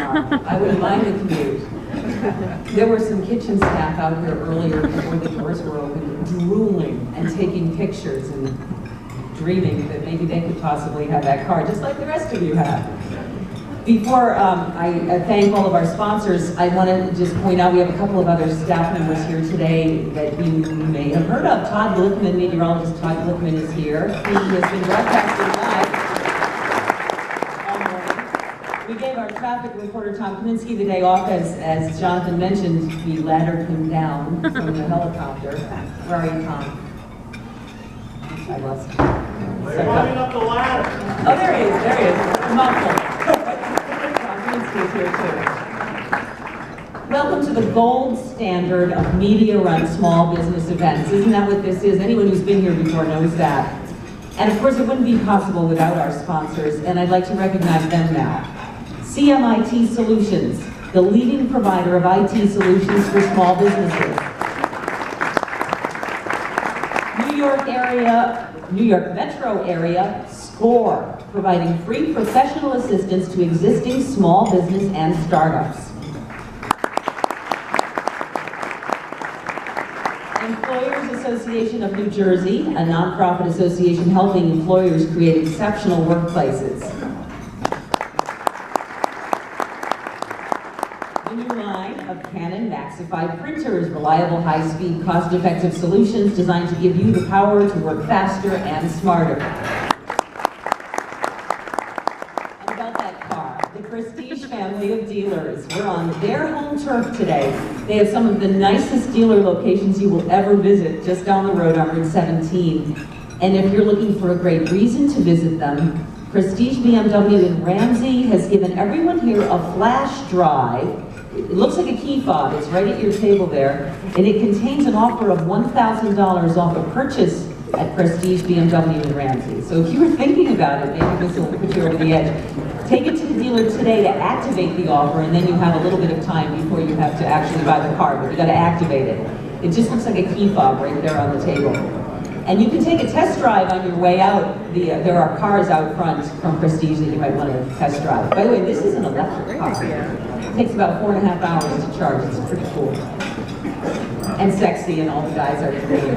car. I wouldn't mind the commute. There were some kitchen staff out here earlier before the doors were open, drooling and taking pictures and dreaming that maybe they could possibly have that car, just like the rest of you have. Before I thank all of our sponsors, I want to just point out we have a couple of other staff members here today that you may have heard of. Todd Glickman, meteorologist Todd Glickman, is here. He has been broadcasting live all morning. We gave our traffic reporter Tom Kaminsky the day off, as Jonathan mentioned. We laddered him down from the helicopter. Where are you, Tom? I lost him. They're climbing up the ladder. Oh, there he is. There he is. Muffled. Here too. Welcome to the gold standard of media-run small business events. Isn't that what this is? Anyone who's been here before knows that. And of course, it wouldn't be possible without our sponsors, and I'd like to recognize them now. CMIT Solutions, the leading provider of IT solutions for small businesses. New York metro area, SCORE, providing free professional assistance to existing small business and startups. Employers Association of New Jersey, a nonprofit association helping employers create exceptional workplaces. The new line of Canon Maxify printers, reliable, high-speed, cost-effective solutions designed to give you the power to work faster and smarter. Prestige family of dealers. We're on their home turf today. They have some of the nicest dealer locations you will ever visit, just down the road on Route 17. And if you're looking for a great reason to visit them, Prestige BMW in Ramsey has given everyone here a flash drive. It looks like a key fob. It's right at your table there. And it contains an offer of $1,000 off a purchase at Prestige BMW in Ramsey. So if you were thinking about it, maybe this will put you over the edge. Take it to the dealer today to activate the offer, and then you have a little bit of time before you have to actually buy the car, but you got to activate it. It just looks like a key fob right there on the table. And you can take a test drive on your way out. There are cars out front from Prestige that you might want to test drive. By the way, this is an electric car. It takes about 4.5 hours to charge. It's pretty cool. And sexy, and all the guys are great.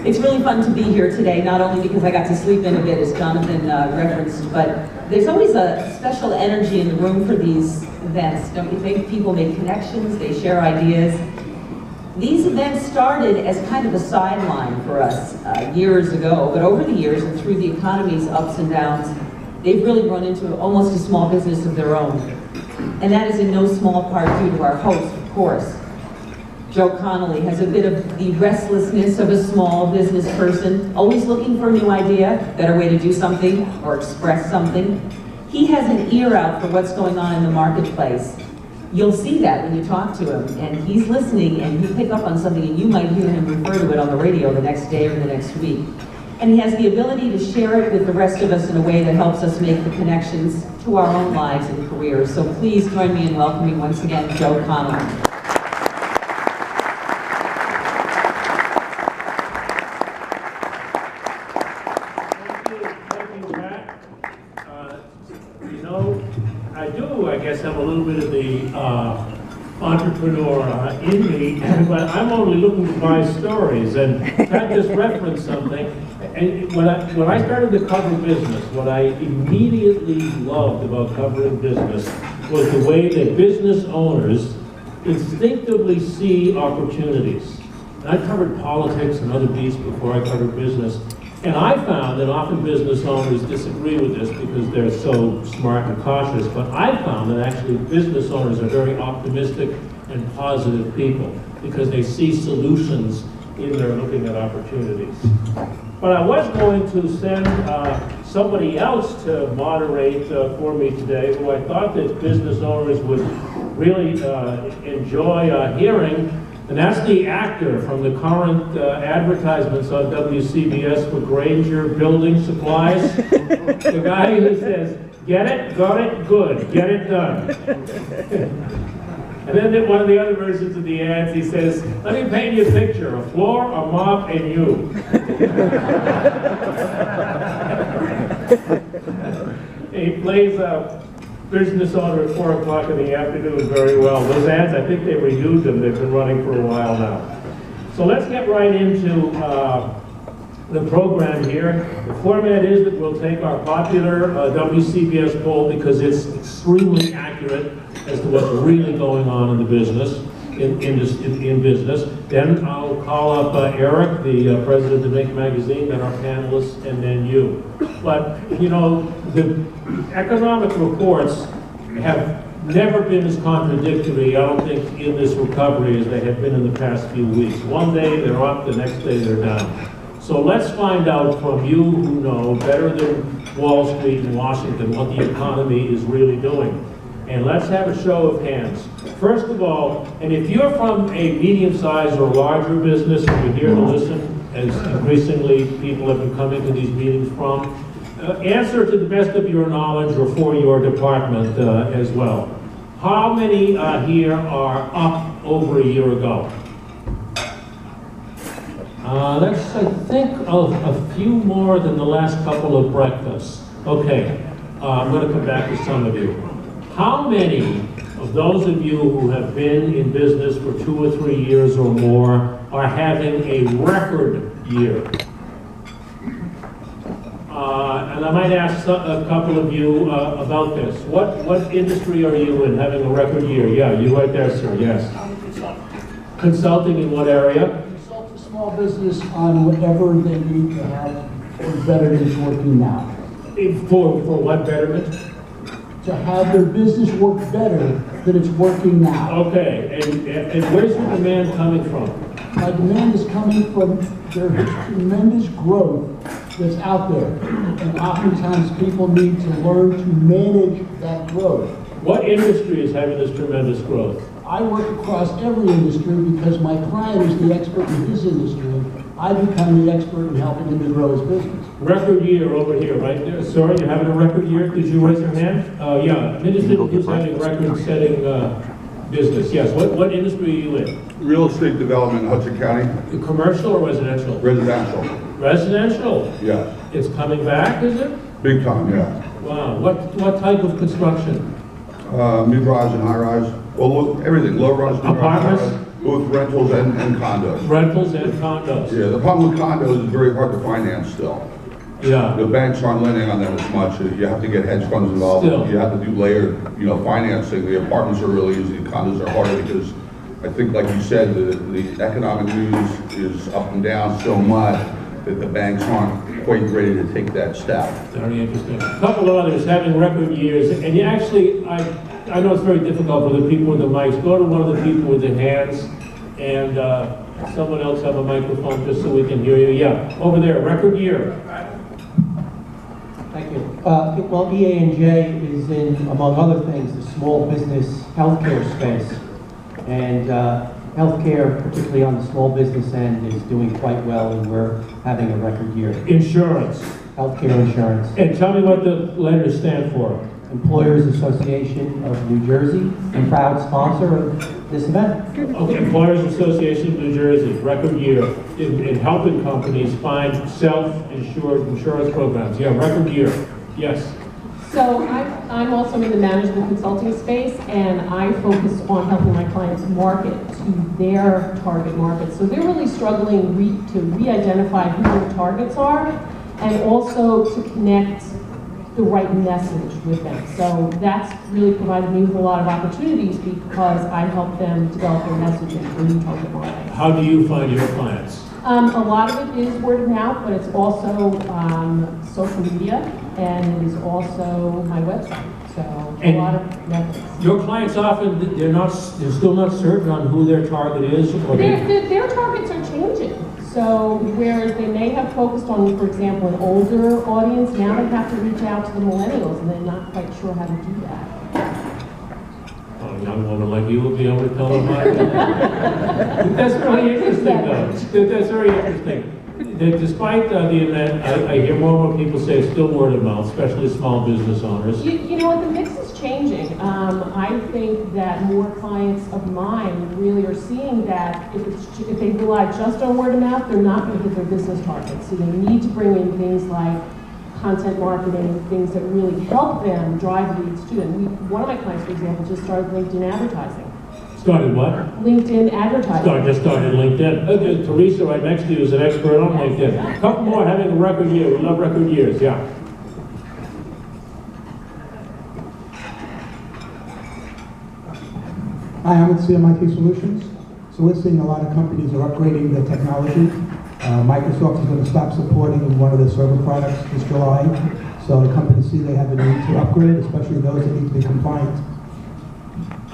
It's really fun to be here today, not only because I got to sleep in a bit, as Jonathan referenced, but there's always a special energy in the room for these events. Don't you think? People make connections, they share ideas. These events started as kind of a sideline for us years ago, but over the years and through the economy's ups and downs, they've really run into almost a small business of their own. And that is in no small part due to our host, of course. Joe Connolly has a bit of the restlessness of a small business person, always looking for a new idea, better way to do something or express something. He has an ear out for what's going on in the marketplace. You'll see that when you talk to him, and he's listening, and he'll pick up on something, and you might hear him refer to it on the radio the next day or the next week. And he has the ability to share it with the rest of us in a way that helps us make the connections to our own lives and careers. So please join me in welcoming once again Joe Connolly. I guess have a little bit of the entrepreneur in me, but I'm only looking to buy stories, and Pat just referenced something. And when I started to cover business, what I immediately loved about covering business was the way that business owners instinctively see opportunities. And I covered politics and other beasts before I covered business. And I found that often business owners disagree with this because they're so smart and cautious, but I found that actually business owners are very optimistic and positive people because they see solutions in their looking at opportunities. But I was going to send somebody else to moderate for me today, who I thought that business owners would really enjoy hearing. And that's the actor from the current advertisements on WCBS for Granger Building Supplies. The guy who says, get it, got it, good, get it done. And then in one of the other versions of the ads, he says, let me paint you a picture, a floor, a mop, and you. He plays business owner at 4 o'clock in the afternoon very well. Those ads, I think they renewed them. They've been running for a while now. So let's get right into the program here. The format is that we'll take our popular WCBS poll because it's extremely accurate as to what's really going on in the business, in business. Then I'll call up Eric, the president of Make Magazine, then our panelists, and then you. But, you know, the economic reports have never been as contradictory, I don't think, in this recovery as they have been in the past few weeks. One day they're up, the next day they're down. So let's find out from you who know better than Wall Street and Washington what the economy is really doing. And let's have a show of hands. First of all, and if you're from a medium-sized or larger business and you're here to listen, as increasingly people have been coming to these meetings from, answer to the best of your knowledge or for your department as well. How many here are up over a year ago? That's, I think, a few more than the last couple of breakfasts. Okay, I'm going to come back to some of you. How many of those of you who have been in business for 2 or 3 years or more are having a record year? And I might ask a couple of you about this. What industry are you in having a record year? Yeah, you right there, sir, yes. Consulting in what area? Consult a small business on whatever they need to have for better than it's working now. For what betterment? To have their business work better than it's working now. Okay, and where's your demand coming from? My demand is coming from their tremendous growth that's out there. And oftentimes people need to learn to manage that growth. What industry is having this tremendous growth? I work across every industry because my client is the expert in his industry. I become the expert in helping him to grow his business. Record year over here, right there. Sorry, you're having a record year? Did you raise your hand? Yeah, I'm interested in who's having record-setting business. Yes, what industry are you in? Real estate development in Hudson County. Commercial or residential? Residential. Residential? Yeah. It's coming back, is it? Big time, yeah. Wow, what type of construction? Mid-rise and high-rise. Well, look, everything, low-rise, mid-rise, Apartments? high-rise, both rentals and condos. Rentals and condos? Yeah, the problem with condos is very hard to finance still. Yeah. The banks aren't lending on them as much. You have to get hedge funds involved. Still. You have to do layered, financing. The apartments are really easy. The condos are harder because I think, like you said, the economic news is up and down so much that the banks aren't quite ready to take that step. Very interesting. A couple of others having record years, and you actually, I know it's very difficult for the people with the mics. Go to one of the people with the hands, and someone else have a microphone just so we can hear you. Yeah, over there, record year. Thank you. Well, EA&J is in, among other things, the small business healthcare space. And healthcare, particularly on the small business end, is doing quite well, and we're having a record year. Insurance. Healthcare insurance. And tell me what the letters stand for. Employers Association of New Jersey, and proud sponsor of this event. Okay, Employers Association of New Jersey, record year in helping companies find self-insured insurance programs. Yeah, record year. Yes. So I'm also in the management consulting space, and I focus on helping my clients market to their target market. So they're really struggling to re-identify who their targets are, and also to connect the right message with them. So that's really provided me with a lot of opportunities because I help them develop their messaging for new target markets. How do you find your clients? A lot of it is word of mouth, but it's also social media, and it is also my website. So a lot of methods. Your clients often, they're still not certain on who their target is? Or Their targets are changing. So whereas they may have focused on, for example, an older audience, now they have to reach out to the millennials, and they're not quite sure how to do that. A young woman like you will be able to tell them how to do that. That's really interesting, though. That's very interesting. Despite the event, I hear more and more people say it's still word of mouth, especially small business owners. You know what, the mix is changing. I think that more clients of mine really are seeing that if they rely just on word of mouth, they're not going to hit their business targets. So they need to bring in things like content marketing, things that really help them drive leads to them. One of my clients, for example, just started LinkedIn advertising. Started what? LinkedIn advertising. Just started LinkedIn. Teresa right next to you is an expert on LinkedIn. A couple more having a record year. We love record years, yeah. Hi, I'm with CMIT Solutions. So we're seeing a lot of companies are upgrading their technology. Microsoft is going to stop supporting one of their server products this July. So the companies see they have a need to upgrade, especially those that need to be compliant. And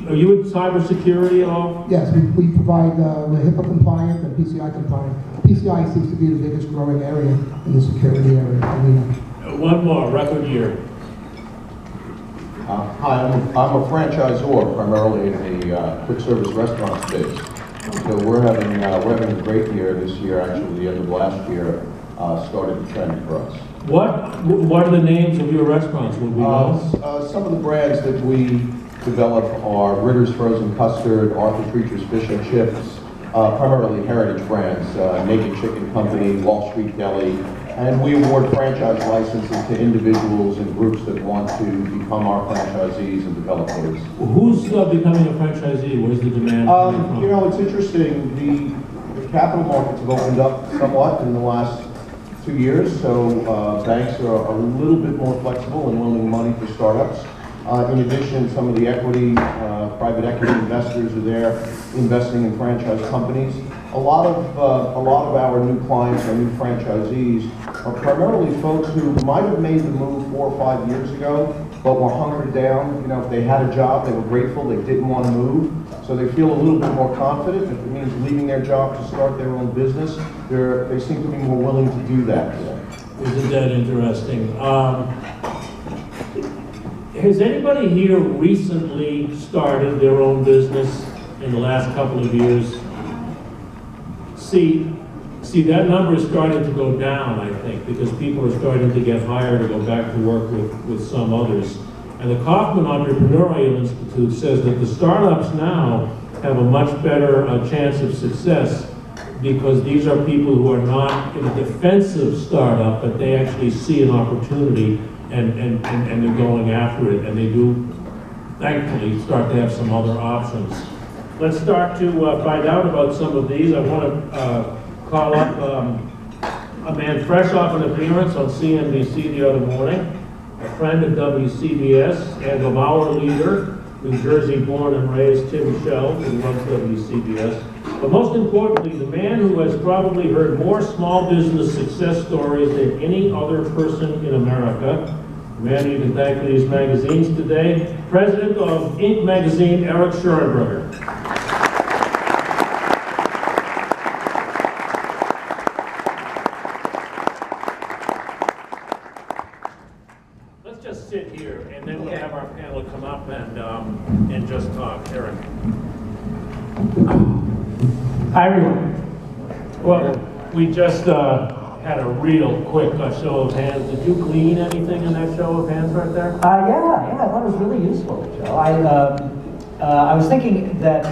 are you in cybersecurity at all? Yes, we provide, we're HIPAA compliant and PCI compliant. PCI seems to be the biggest growing area in the security area. One more, record year. Hi, I'm a franchisor, primarily in the quick service restaurant space. So we're having a great year this year. Actually, the end of last year started the trend for us. What are the names of your restaurants? Would we know? Some of the brands that we develop are Ritter's Frozen Custard, Arthur Treacher's Fish and Chips, primarily heritage brands, Naked Chicken Company, Wall Street Deli, and we award franchise licenses to individuals and groups that want to become our franchisees and develop those. Who's becoming a franchisee? Where's the demand coming from? You know, it's interesting. The capital markets have opened up somewhat in the last 2 years, so banks are a little bit more flexible and lending money for startups. In addition, some of the private equity investors are there investing in franchise companies. A lot of our new clients, our new franchisees, are primarily folks who might have made the move 4 or 5 years ago, but were hunkered down. You know, if they had a job, they were grateful, they didn't want to move, so they feel a little bit more confident. If it means leaving their job to start their own business, they seem to be more willing to do that. Isn't that interesting? Has anybody here recently started their own business in the last couple of years? See, that number is starting to go down, I think, because people are starting to get hired to go back to work with some others. And the Kauffman Entrepreneurial Institute says that the startups now have a much better chance of success because these are people who are not in a defensive startup, but they actually see an opportunity and they're going after it, and they do, thankfully, start to have some other options. Let's start to find out about some of these. I want to call up a man fresh off an appearance on CNBC the other morning, a friend of WCBS and of our leader, New Jersey born and raised Tim Shell, who runs WCBS. But most importantly, the man who has probably heard more small business success stories than any other person in America, the man you can thank for these magazines today, president of Inc. magazine, Eric Schoenberger. Let's just sit here, and then we'll have our panel come up and just talk. Eric. Hi, everyone. Well, we just had a real quick show of hands. Did you glean anything in that show of hands right there? Yeah, I thought it was really useful, Joe. I was thinking that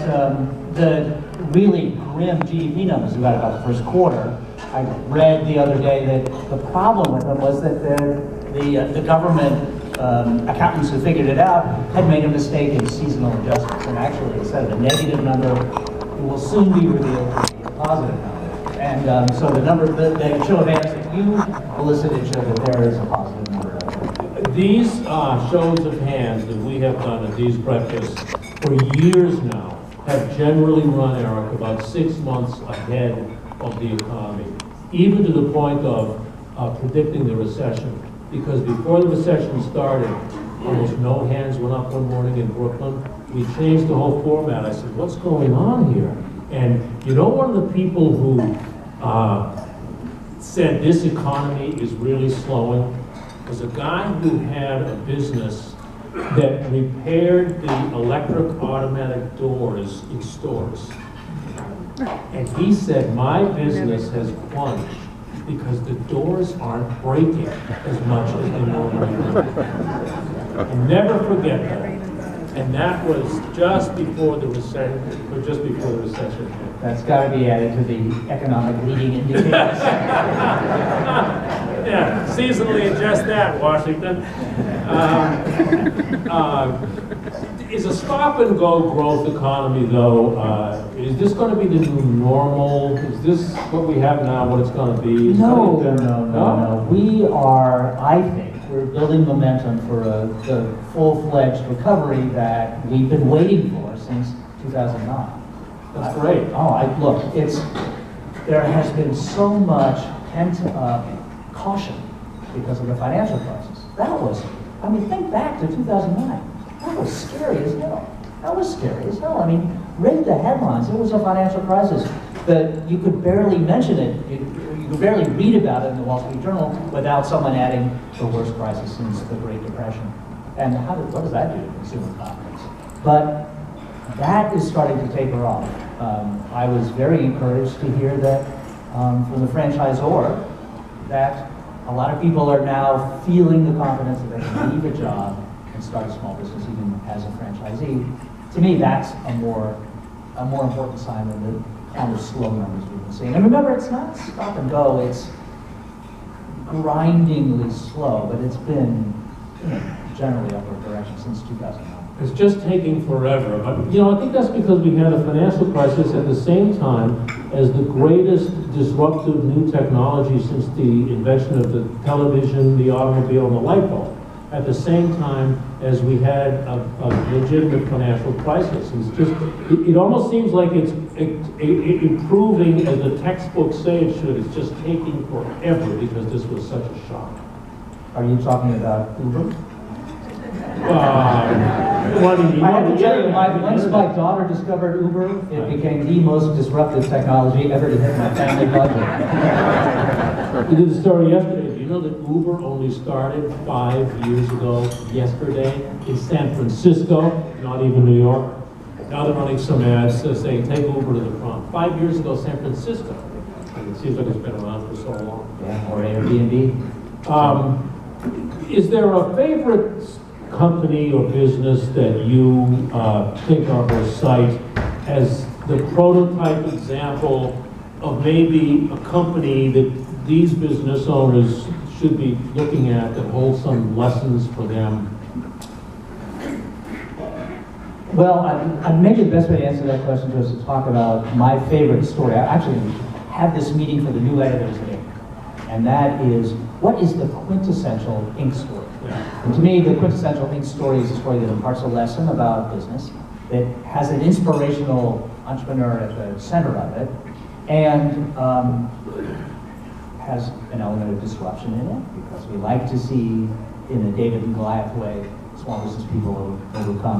the really grim GDP numbers we got about the first quarter, I read the other day that the problem with them was that the government accountants who figured it out had made a mistake in seasonal adjustments, and actually instead of a negative number, it will soon be revealed to be a positive number. And so the number, the show of hands that you elicited show that there is a positive number. These shows of hands that we have done at these breakfasts for years now have generally run, Eric, about 6 months ahead of the economy, even to the point of predicting the recession. Because before the recession started, almost no hands went up one morning in Brooklyn. We changed the whole format. I said, what's going on here? And you know, one of the people who said this economy is really slowing was a guy who had a business that repaired the electric automatic doors in stores. And he said, my business has plunged because the doors aren't breaking as much as they normally do. And never forget that. And that was just before the recession, or just before the recession hit. That's got to be added to the economic leading indicators. Yeah, seasonally adjust that, Washington. Is a stop-and-go growth economy, though, is this going to be the new normal? Is this what we have now, what it's going to be? No. We are, I think, we're building momentum for the full-fledged recovery that we've been waiting for since 2009. That's great. Look, there has been so much pent-up caution because of the financial crisis. Think back to 2009. That was scary as hell. Read the headlines. It was a financial crisis that you could barely mention it. You could barely read about it in the Wall Street Journal without someone adding the worst crisis since the Great Depression. And what does that do to consumer confidence? But that is starting to taper off. I was very encouraged to hear that from the franchisor that a lot of people are now feeling the confidence that they can leave a job and start a small business even as a franchisee. To me, that's a more important sign than the kind of slow numbers we've been seeing. And remember, it's not stop and go, it's grindingly slow, but it's been generally upward direction since 2009. It's just taking forever. But, I think that's because we had a financial crisis at the same time as the greatest disruptive new technology since the invention of the television, the automobile, and the light bulb. At the same time as we had a legitimate financial crisis. It's just, it almost seems like it's improving as the textbooks say it should. It's just taking forever because this was such a shock. Are you talking about Uber? I have to tell you, once my daughter discovered Uber, it became the most disruptive technology ever to hit my family budget. We did a story yesterday. Do you know that Uber only started 5 years ago, yesterday, in San Francisco, not even New York? Now they're running some ads saying, take Uber to the front. 5 years ago, San Francisco. And it seems like it's been around for so long. Yeah, or Airbnb. Is there a favorite company or business that you think of or cite as the prototype example of maybe a company that these business owners should be looking at that holds some lessons for them? Well, maybe the best way to answer that question is to talk about my favorite story. I actually have this meeting for the new editors in Ink, and that is, what is the quintessential Ink story? And to me, the quintessential Ink story is a story that imparts a lesson about business, that has an inspirational entrepreneur at the center of it, and has an element of disruption in it, because we like to see, in a David and Goliath way, small business people overcome